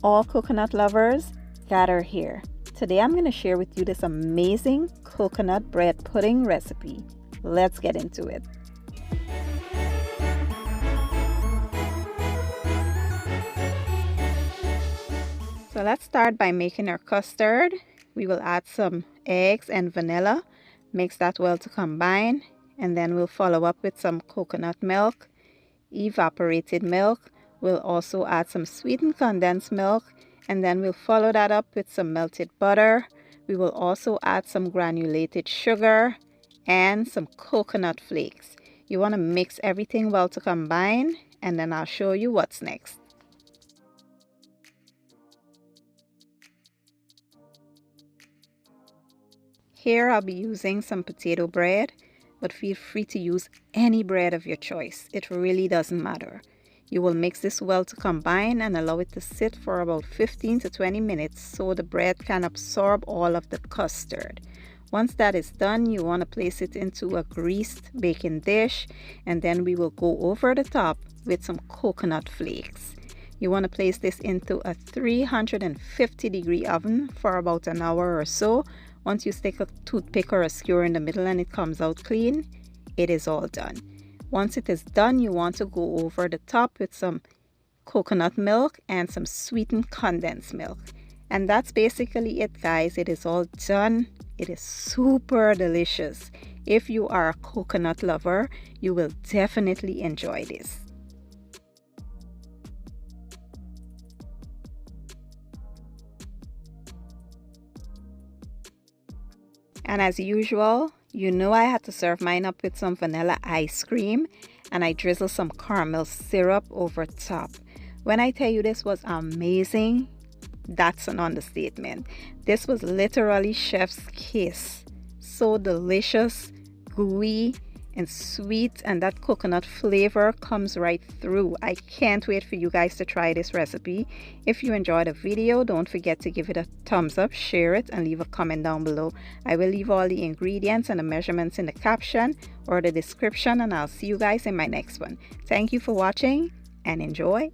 all coconut lovers, gather here. Today I'm going to share with you this amazing coconut bread pudding recipe. Let's get into it. So let's start by making our custard. We will add some eggs and vanilla, mix that well to combine, and then we'll follow up with some coconut milk, evaporated milk. We'll also add some sweetened condensed milk, and then we'll follow that up with some melted butter. We will also add some granulated sugar and some coconut flakes. You want to mix everything well to combine, and then I'll show you what's next. Here I'll be using some potato bread, but feel free to use any bread of your choice. It really doesn't matter. You will mix this well to combine and allow it to sit for about 15 to 20 minutes so the bread can absorb all of the custard. Once that is done, you want to place it into a greased baking dish, and then we will go over the top with some coconut flakes. You want to place this into a 350-degree oven for about an hour or so. Once you stick a toothpick or a skewer in the middle and it comes out clean, it is all done. Once it is done, you want to go over the top with some coconut milk and some sweetened condensed milk. And that's basically it, guys. It is all done. It is super delicious. If you are a coconut lover, you will definitely enjoy this. And as usual, you know I had to serve mine up with some vanilla ice cream, and I drizzle some caramel syrup over top. When I tell you this was amazing, that's an understatement. This was literally chef's kiss. So delicious, gooey, and sweet, and that coconut flavor comes right through. I can't wait for you guys to try this recipe. If you enjoyed the video, don't forget to give it a thumbs up, share it, and leave a comment down below. I will leave all the ingredients and the measurements in the caption or the description, and I'll see you guys in my next one. Thank you for watching and enjoy.